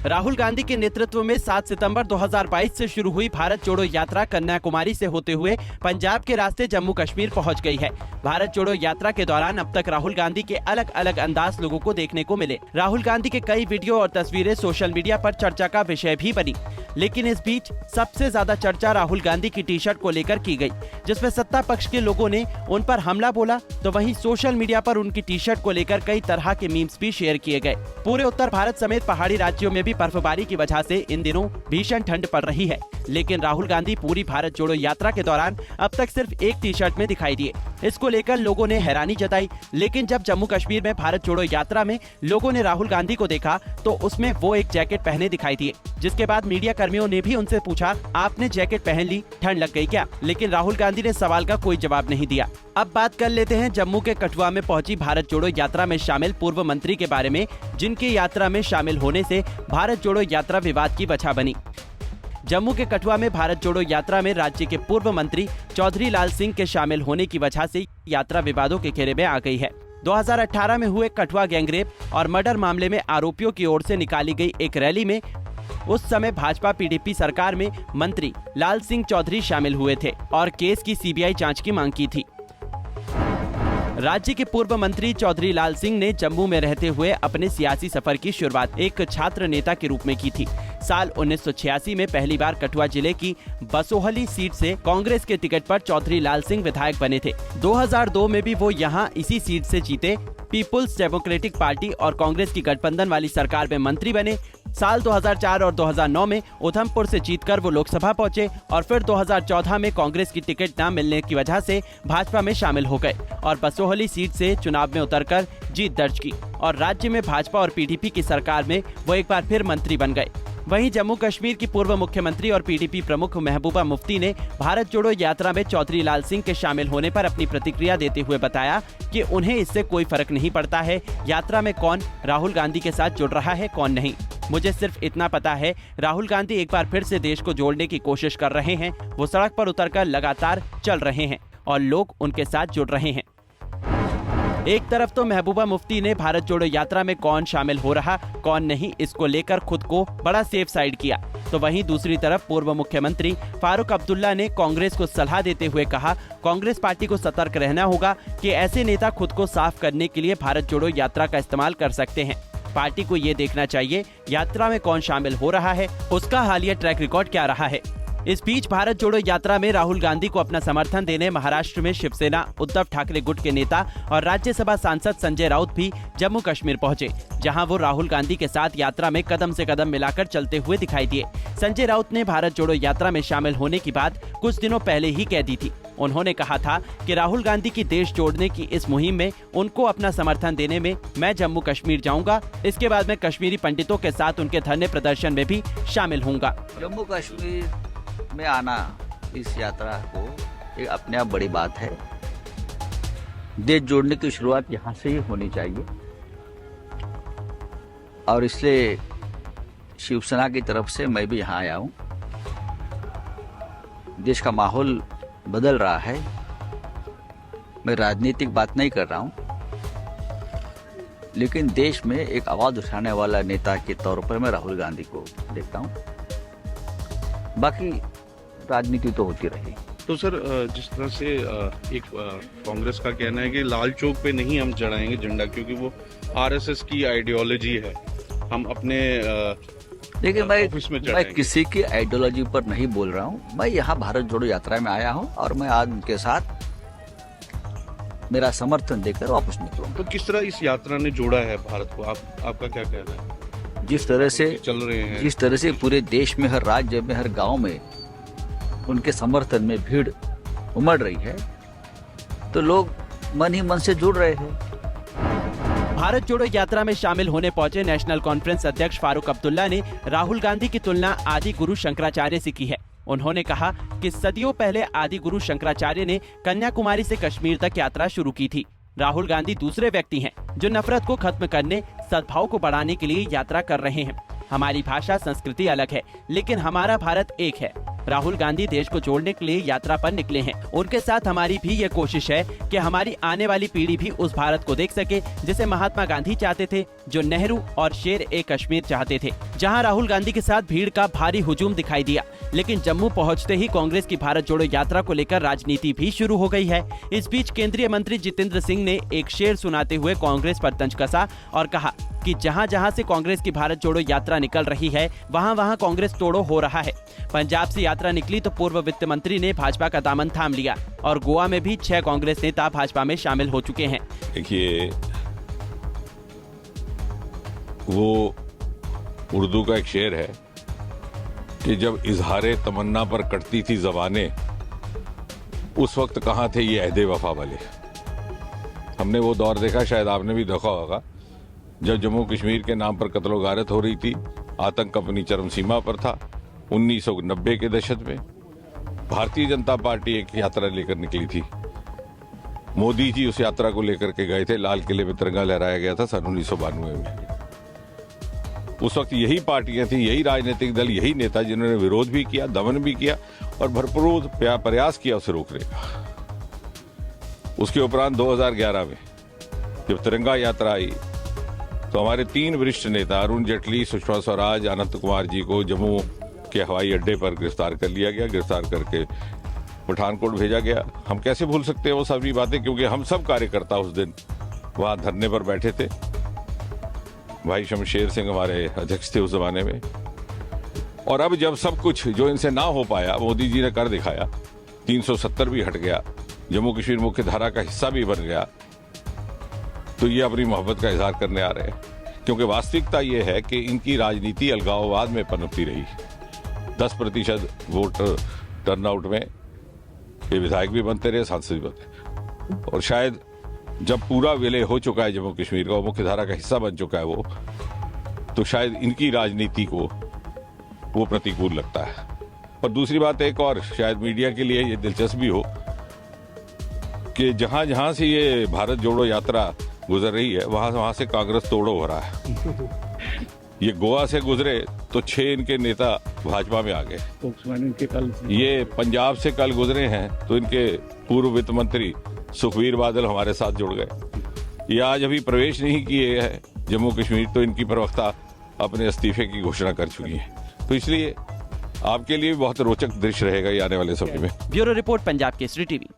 राहुल गांधी के नेतृत्व में 7 सितंबर 2022 से शुरू हुई भारत जोड़ो यात्रा कन्याकुमारी से होते हुए पंजाब के रास्ते जम्मू कश्मीर पहुंच गई है। भारत जोड़ो यात्रा के दौरान अब तक राहुल गांधी के अलग अलग अंदाज लोगों को देखने को मिले। राहुल गांधी के कई वीडियो और तस्वीरें सोशल मीडिया पर चर्चा का विषय भी बनी, लेकिन इस बीच सबसे ज्यादा चर्चा राहुल गांधी की टी शर्ट को लेकर की गई, जिसमें सत्ता पक्ष के लोगों ने उन पर हमला बोला, तो वहीं सोशल मीडिया पर उनकी टी शर्ट को लेकर कई तरह के मीम्स भी शेयर किए गए। पूरे उत्तर भारत समेत पहाड़ी राज्यों में भी बर्फबारी की वजह से इन दिनों भीषण ठंड पड़ रही है, लेकिन राहुल गांधी पूरी भारत जोड़ो यात्रा के दौरान अब तक सिर्फ एक टी शर्ट में दिखाई दिए। इसको लेकर लोगों ने हैरानी जताई, लेकिन जब जम्मू कश्मीर में भारत जोड़ो यात्रा में लोगों ने राहुल गांधी को देखा तो उसमें वो एक जैकेट पहने दिखाई दिए, जिसके बाद मीडिया कर्मियों ने भी उनसे पूछा, आपने जैकेट पहन ली, ठंड लग गई क्या? लेकिन राहुल गांधी ने सवाल का कोई जवाब नहीं दिया। अब बात कर लेते हैं जम्मू के कठुआ में पहुंची भारत जोड़ो यात्रा में शामिल पूर्व मंत्री के बारे में, जिनकी यात्रा में शामिल होने से भारत जोड़ो यात्रा विवाद की वजह बनी। जम्मू के कठुआ में भारत जोड़ो यात्रा में राज्य के पूर्व मंत्री चौधरी लाल सिंह के शामिल होने की वजह से यात्रा विवादों के घेरे में आ गई है। 2018 में हुए कठुआ गैंगरेप और मर्डर मामले में आरोपियों की ओर से निकाली गई एक रैली में उस समय भाजपा पीडीपी सरकार में मंत्री लाल सिंह चौधरी शामिल हुए थे और केस की सीबीआई जांच की मांग की थी। राज्य के पूर्व मंत्री चौधरी लाल सिंह ने जम्मू में रहते हुए अपने सियासी सफर की शुरुआत एक छात्र नेता के रूप में की थी। साल 1986 में पहली बार कठुआ जिले की बसोहली सीट से कांग्रेस के टिकट पर चौधरी लाल सिंह विधायक बने थे। 2002 में भी वो यहां इसी सीट से जीते। पीपुल्स डेमोक्रेटिक पार्टी और कांग्रेस की गठबंधन वाली सरकार में मंत्री बने। साल 2004 और 2009 में उधमपुर से जीतकर वो लोकसभा पहुंचे और फिर 2014 में कांग्रेस की टिकट न मिलने की वजह से भाजपा में शामिल हो गए और बसोहली सीट से चुनाव में उतरकर जीत दर्ज की और राज्य में भाजपा और पीडीपी की सरकार में वो एक बार फिर मंत्री बन गए। वहीं जम्मू कश्मीर की पूर्व मुख्यमंत्री और पीडीपी प्रमुख महबूबा मुफ्ती ने भारत जोड़ो यात्रा में चौधरी लाल सिंह के शामिल होने पर अपनी प्रतिक्रिया देते हुए बताया कि उन्हें इससे कोई फर्क नहीं पड़ता है यात्रा में कौन राहुल गांधी के साथ जुड़ रहा है कौन नहीं। मुझे सिर्फ इतना पता है, राहुल गांधी एक बार फिर से देश को जोड़ने की कोशिश कर रहे हैं। वो सड़क पर उतरकर लगातार चल रहे हैं और लोग उनके साथ जुड़ रहे हैं। एक तरफ तो महबूबा मुफ्ती ने भारत जोड़ो यात्रा में कौन शामिल हो रहा कौन नहीं इसको लेकर खुद को बड़ा सेफ साइड किया, तो वहीं दूसरी तरफ पूर्व मुख्यमंत्री फारूक अब्दुल्ला ने कांग्रेस को सलाह देते हुए कहा, कांग्रेस पार्टी को सतर्क रहना होगा कि ऐसे नेता खुद को साफ करने के लिए भारत जोड़ो यात्रा का इस्तेमाल कर सकते हैं। पार्टी को ये देखना चाहिए यात्रा में कौन शामिल हो रहा है, उसका हालिया ट्रैक रिकॉर्ड क्या रहा है। इस बीच भारत जोड़ो यात्रा में राहुल गांधी को अपना समर्थन देने महाराष्ट्र में शिवसेना उद्धव ठाकरे गुट के नेता और राज्यसभा सांसद संजय राउत भी जम्मू कश्मीर पहुंचे, जहां वो राहुल गांधी के साथ यात्रा में कदम से कदम मिलाकर चलते हुए दिखाई दिए। संजय राउत ने भारत जोड़ो यात्रा में शामिल होने की बात कुछ दिनों पहले ही कह दी थी। उन्होंने कहा था कि राहुल गांधी की देश जोड़ने की इस मुहिम में उनको अपना समर्थन देने में मैं जम्मू कश्मीर जाऊंगा। इसके बाद मैं कश्मीरी पंडितों के साथ उनके धरने प्रदर्शन में भी शामिल होऊंगा। जम्मू कश्मीर में आना इस यात्रा को एक अपने आप बड़ी बात है। देश जोड़ने की शुरुआत यहाँ से ही होनी चाहिए और इसलिए शिवसेना की तरफ से मैं भी यहाँ आया हूँ। देश का माहौल बदल रहा है। मैं राजनीतिक बात नहीं कर रहा हूँ, लेकिन देश में एक आवाज उठाने वाला नेता के तौर पर मैं राहुल गांधी को देखता हूँ। बाकी राजनीति तो होती रही। तो सर, जिस तरह से एक कांग्रेस का कहना है कि लाल चौक पे नहीं हम चढ़ाएंगे झंडा क्योंकि वो आरएसएस की आइडियोलॉजी है, हम अपने देखिए मैं किसी की आइडियोलॉजी पर नहीं बोल रहा हूँ। मैं यहाँ भारत जोड़ो यात्रा में आया हूँ और मैं आज उनके साथ मेरा समर्थन देकर वापस निकलूंगा। तो किस तरह इस यात्रा ने जोड़ा है भारत को? आपका क्या कहना है? जिस तरह से चल रहे हैं, जिस तरह से पूरे देश में हर राज्य में हर गांव में उनके समर्थन में भीड़ उमड़ रही है, तो लोग मन ही मन से जुड़ रहे हैं। भारत जोड़ो यात्रा में शामिल होने पहुंचे नेशनल कॉन्फ्रेंस अध्यक्ष फारूक अब्दुल्ला ने राहुल गांधी की तुलना आदि गुरु शंकराचार्य से की है। उन्होंने कहा कि सदियों पहले आदि गुरु शंकराचार्य ने कन्याकुमारी से कश्मीर तक यात्रा शुरू की थी। राहुल गांधी दूसरे व्यक्ति हैं जो नफरत को खत्म करने, सद्भाव को बढ़ाने के लिए यात्रा कर रहे हैं। हमारी भाषा संस्कृति अलग है, लेकिन हमारा भारत एक है। राहुल गांधी देश को जोड़ने के लिए यात्रा पर निकले हैं। उनके साथ हमारी भी ये कोशिश है कि हमारी आने वाली पीढ़ी भी उस भारत को देख सके जिसे महात्मा गांधी चाहते थे, जो नेहरू और शेर ए कश्मीर चाहते थे। जहां राहुल गांधी के साथ भीड़ का भारी हुजूम दिखाई दिया, लेकिन जम्मू पहुंचते ही कांग्रेस की भारत जोड़ो यात्रा को लेकर राजनीति भी शुरू हो गई है। इस बीच केंद्रीय मंत्री जितेंद्र सिंह ने एक शेर सुनाते हुए कांग्रेस पर तंज कसा और कहा कि जहां जहां से कांग्रेस की भारत जोड़ो यात्रा निकल रही है, वहां वहां कांग्रेस तोड़ो हो रहा है। पंजाब से यात्रा निकली तो पूर्व वित्त मंत्री ने भाजपा का दामन थाम लिया और गोवा में भी 6 कांग्रेस नेता भाजपा में शामिल हो चुके हैं। देखिए, वो उर्दू का एक शेर है कि जब इजहारे तमन्ना पर कटती थी ज़बानें, उस वक्त कहाँ थे ये अहदे वफा वाले। हमने वो दौर देखा, शायद आपने भी देखा होगा, जब जम्मू कश्मीर के नाम पर कत्लो गारत हो रही थी, आतंक अपनी चरम सीमा पर था। 1990 के दशक में भारतीय जनता पार्टी एक यात्रा लेकर निकली थी। मोदी जी उस यात्रा को लेकर के गए थे, लाल किले में तिरंगा लहराया गया था सन 1992 में। उस वक्त यही पार्टियां थी, यही राजनीतिक दल, यही नेता जिन्होंने विरोध भी किया, दमन भी किया और भरपूर प्रयास किया उसे रोकने का। उसके उपरांत 2011 में जब तिरंगा यात्रा आई तो हमारे 3 वरिष्ठ नेता अरुण जेटली, सुषमा स्वराज, अनंत कुमार जी को जम्मू के हवाई अड्डे पर गिरफ्तार कर लिया गया। गिरफ्तार करके पठानकोट भेजा गया। हम कैसे भूल सकते हैं वो सभी बातें, क्योंकि हम सब कार्यकर्ता उस दिन वहां धरने पर बैठे थे। भाई शमशेर सिंह हमारे अध्यक्ष थे उस जमाने में। और अब जब सब कुछ जो इनसे ना हो पाया मोदी जी ने कर दिखाया, 370 भी हट गया, जम्मू कश्मीर मुख्य धारा का हिस्सा भी बन गया, तो ये अपनी मोहब्बत का इजहार करने आ रहे हैं। क्योंकि वास्तविकता ये है कि इनकी राजनीति अलगाववाद में पनपती रही। 10% वोट टर्नआउट में ये विधायक भी बनते रहे, सांसद भी बनते, और शायद जब पूरा विलय हो चुका है जम्मू कश्मीर का, मुख्य धारा का हिस्सा बन चुका है वो, तो शायद इनकी राजनीति को वो प्रतिकूल लगता है। और दूसरी बात एक और शायद मीडिया के लिए ये दिलचस्प भी हो कि जहां जहां से ये भारत जोड़ो यात्रा गुजर रही है, वहां से कांग्रेस तोड़ो हो रहा है। ये गोवा से गुजरे तो 6 इनके नेता भाजपा में आ गए। ये पंजाब से कल गुजरे हैं तो इनके पूर्व वित्त मंत्री सुखबीर बादल हमारे साथ जुड़ गए। ये आज अभी प्रवेश नहीं किए हैं जम्मू कश्मीर, तो इनकी प्रवक्ता अपने इस्तीफे की घोषणा कर चुकी है। तो इसलिए आपके लिए बहुत रोचक दृश्य रहेगा ये आने वाले समय में। Bureau report, Punjab Kesari TV.